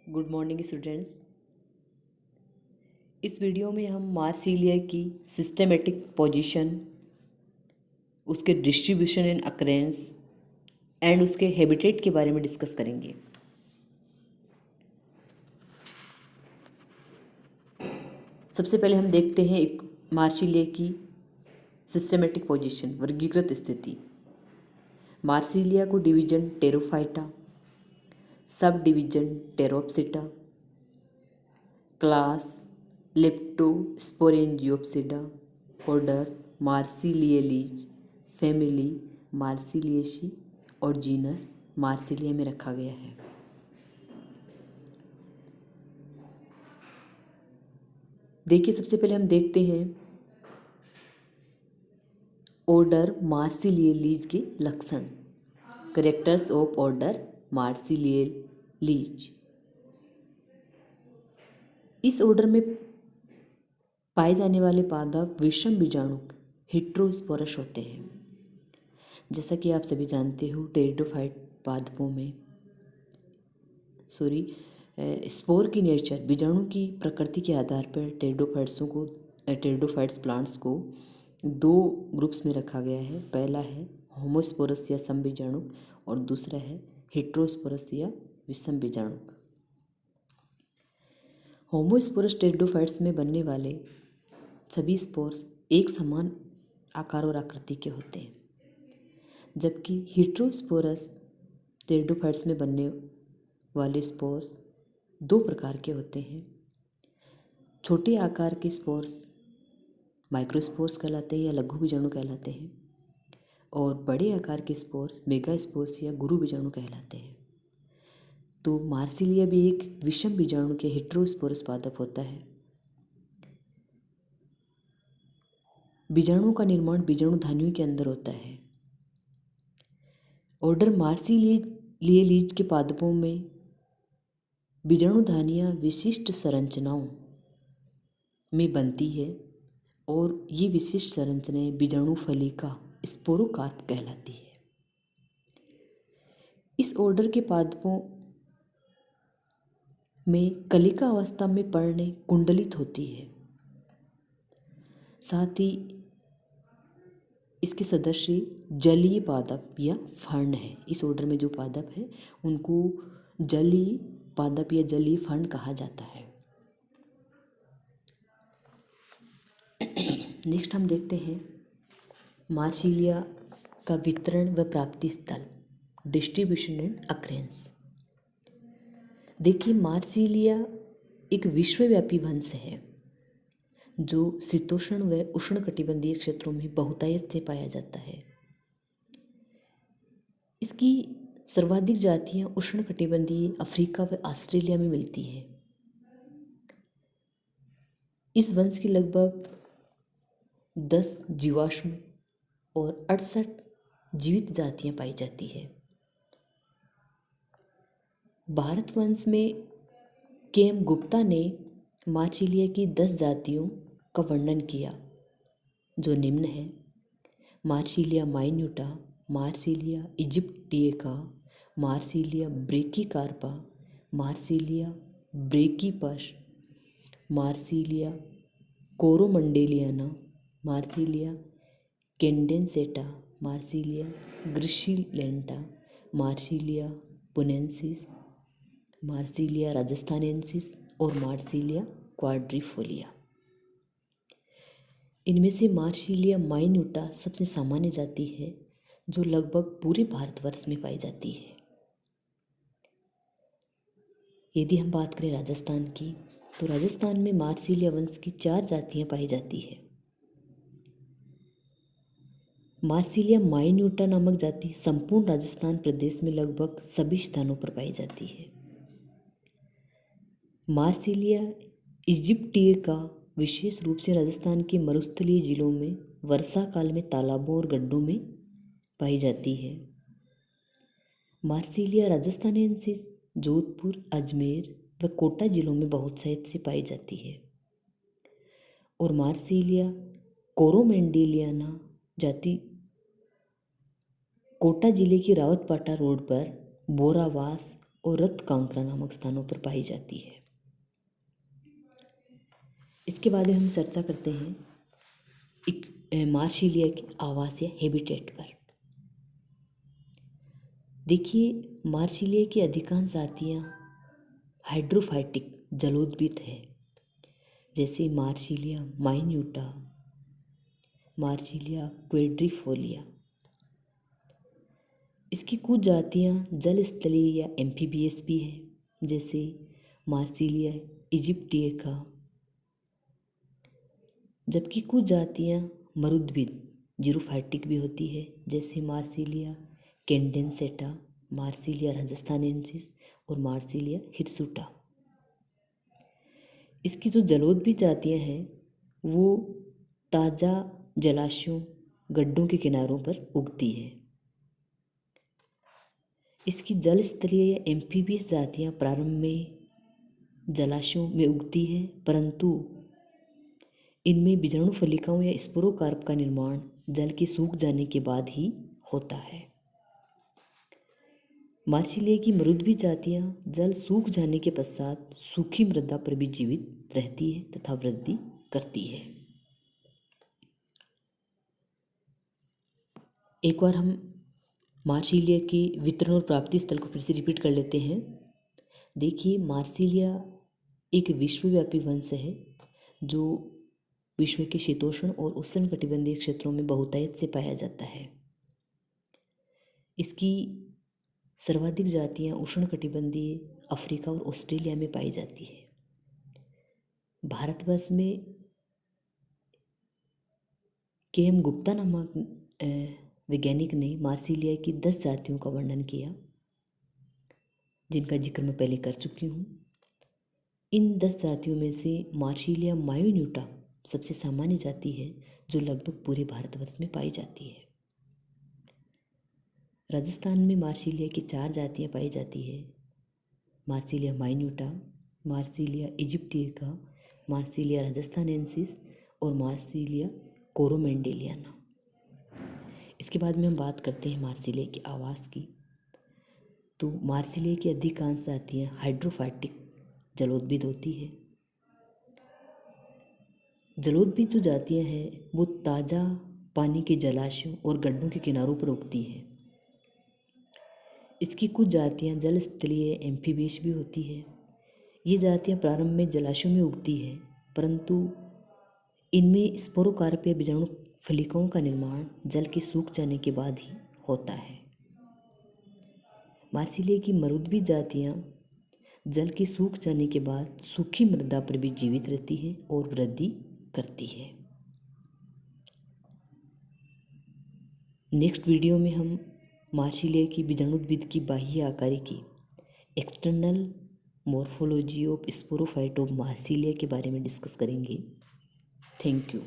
Good morning students. इस video में हम मार्सिलिया की सिस्टमेटिक पोजीशन, उसके डिस्ट्रीब्यूशन एंड अकरेंस एंड उसके हैबिटेट के बारे में डिस्कस करेंगे। सबसे पहले हम देखते हैं एक मार्सिलिया की सिस्टमेटिक पोजीशन, वर्गीकृत स्थिति। मार्सिलिया को division Pterophyta, sub division Pteropsida, class Leptosporangiopsida, order Marsileales, family Marsileaceae और जीनस मार्सिलिया में रखा गया है। देखिए, सबसे पहले हम देखते हैं ऑर्डर मार्सिलियलीज के लक्षण, कैरेक्टर्स ऑफ ऑर्डर मार्सिलियलीज। इस ऑर्डर में पाए जाने वाले पादप विषम बीजाणु हेट्रोस्पोरस होते हैं। जैसा कि आप सभी जानते हो, टेरिडोफाइट पादपों में स्पोर की नेचर, बीजाणु की प्रकृति के आधार पर टेरिडोफाइट्स प्लांट्स को दो ग्रुप्स में रखा गया है। पहला है होमोस्पोरस या सम बीजाणु और दूसरा है हेट्रोस्पोरस या विषम बीजाणु। होमोस्पोरस टेरिडोफाइट्स में बनने वाले सभी स्पोर्स एक समान आकार और आकृति के होते हैं, जबकि हेट्रोस्पोरस टेरिडोफाइट्स में बनने वाले स्पोर्स दो प्रकार के होते हैं। छोटे आकार के स्पोर्स माइक्रोस्पोर्स कहलाते हैं या लघु बीजाणु कहलाते हैं, और बड़े आकार के स्पोर्स मेगा स्पोर्स या गुरु बीजाणु कहलाते हैं। तो मार्सिलिया भी एक विषम बीजाणु के हेट्रोस्पोरस पादप होता है। बीजाणुओं का निर्माण बीजाणुधानियों के अंदर होता है। ऑर्डर मार्सिलियलीज के पादपों में बीजाणुधानियाँ विशिष्ट संरचनाओं में बनती है और ये विशिष्ट संरचनाएं बीजाणु फलिका स्पोरोकार्प कहलाती है। इस ऑर्डर के पादपों में कलिका अवस्था में पर्णें कुंडलित होती है। साथ ही इसके सदस्य जलीय पादप या फर्न है। इस ऑर्डर में जो पादप है उनको जलीय पादप या जलीय फर्न कहा जाता है। नेक्स्ट हम देखते हैं मार्सिलिया का वितरण व प्राप्ति स्थल, डिस्ट्रीब्यूशन एंड अक्रेंस। देखिए, मार्सिलिया एक विश्वव्यापी वंश है जो शीतोष्ण व उष्णकटिबंधीय क्षेत्रों में बहुतायत से पाया जाता है। इसकी सर्वाधिक जातियां उष्णकटिबंधीय अफ्रीका व ऑस्ट्रेलिया में मिलती हैं। इस वंश की लगभग 10 जीवाश्म और 68 जीवित जातियां पाई जाती है। भारत वंश में के.एम. गुप्ता ने मार्सिलिया की 10 जातियों का वर्णन किया, जो निम्न है: Marsilea minuta, Marsilea aegyptiaca, Marsilea brachycarpa, Marsilea brachypus, Marsilea coromandeliana, Marsilea condensata, Marsilea gracilenta, Marsilea punensis, Marsilea rajasthanensis और मार्सिलिया क्वाड्रिफोलिया। इनमें से मार्सिलिया माइन्यूटा सबसे सामान्य जाति है, जो लगभग पूरे भारतवर्ष में पाई जाती है। यदि हम बात करें राजस्थान की, तो राजस्थान में मार्सिलिया वंश की 4 जातियां पाई जाती है। मार्सिलिया माइन्यूटा नामक जाति संपूर्ण राजस्थान प्रदेश में लगभग सभी स्थानों पर पाई जाती है। मार्सिलिया इजिप्टिएका विशेष रूप से राजस्थान के मरुस्थलीय जिलों में वर्षा काल में तालाबों और गड्ढों में पाई जाती है। मार्सिलिया राजस्थानेंसिस जोधपुर, अजमेर व कोटा जिलों में बहुत साहित्य से पाई जाती है। और मार्सिलिया कोरोमैंडेलियाना जाति कोटा जिले की रावतपाटा रोड पर बोरावास और रत्कांकरा नामक स्थानों पर पाई जाती है। इसके बाद हम चर्चा करते हैं एक मार्सिलिया के आवास या हैबिटेट पर। देखिए, मार्सिलिया की अधिकांश जातियाँ हाइड्रोफाइटिक जलोद्भिद है, जैसे मार्सिलिया माइन्यूटा, मार्सिलिया क्वेड्रिफोलिया। इसकी कुछ जातियाँ जल स्थलीय या एम्फीबियस भी है, जैसे मार्सिलिया इजिप्टिएका, जबकि कुछ जातियाँ मरुद्भिद जीरोफाइटिक भी होती है, जैसे मार्सिलिया कैंडेंसेटा, मार्सिलिया राजस्थानेंसिस और मार्सिलिया हिर्सुटा। इसकी जो जलोद्भिद जातियाँ हैं वो ताज़ा जलाशयों, गड्ढों के किनारों पर उगती है। इसकी जल स्थलीय या एम्फीबियस जातियाँ प्रारंभ में जलाशयों में उगती है, परंतु इनमें बीजाणु फलिकाओं या स्पोरोकार्प का निर्माण जल के सूख जाने के बाद ही होता है। मार्सिलिया की मरुद्भिद जातियाँ जल सूख जाने के पश्चात सूखी मृदा पर भी जीवित रहती है तथा वृद्धि करती है। एक बार हम मार्सिलिया के वितरण और प्राप्ति स्थल को फिर से रिपीट कर लेते हैं। देखिए, मार्सिलिया एक विश्वव्यापी वंश है जो विश्व के शीतोष्ण और उष्णकटिबंधीय क्षेत्रों में बहुतायत से पाया जाता है। इसकी सर्वाधिक जातियाँ उष्णकटिबंधीय अफ्रीका और ऑस्ट्रेलिया में पाई जाती है। भारतवर्ष में के.एम. गुप्ता नामक वैज्ञानिक ने मार्सिलिया की 10 जातियों का वर्णन किया, जिनका जिक्र मैं पहले कर चुकी हूँ। इन 10 जातियों में से मार्सिलिया मायोन्यूटा सबसे सामान्य जाति है, जो लगभग पूरे भारतवर्ष में पाई जाती है। राजस्थान में मार्सिलिया की 4 जातियाँ पाई जाती है: Marsilea minuta, Marsilea aegyptiaca, Marsilea rajasthanensis और मार्सिलिया कोरोमेंडेलियाना। इसके बाद में हम बात करते हैं मार्सिलिया के आवास की। तो मार्सिलिया की अधिकांश जातियाँ हाइड्रोफाइटिक जलोद्भिद होती है। जलोद्भिद जो जातियाँ हैं वो ताज़ा पानी के जलाशयों और गड्ढों के किनारों पर उगती है। इसकी कुछ जातियाँ जल स्थलीय एम्फीबियस भी होती है। ये जातियाँ प्रारंभ में जलाशयों में उगती है, परंतु इनमें स्पोरोकार्प या बीजाणु फलिकाओं का निर्माण जल के सूख जाने के बाद ही होता है। मार्सिलिया की मरुद्भिद जातियाँ जल के सूख जाने के बाद सूखी मृदा पर भी जीवित रहती है और वृद्धि करती है। नेक्स्ट वीडियो में हम मार्सिलिया की बीजाणुद्भिद की बाह्य आकारी की external morphology of sporophyte of Marsilea के बारे में डिस्कस करेंगे। Thank you.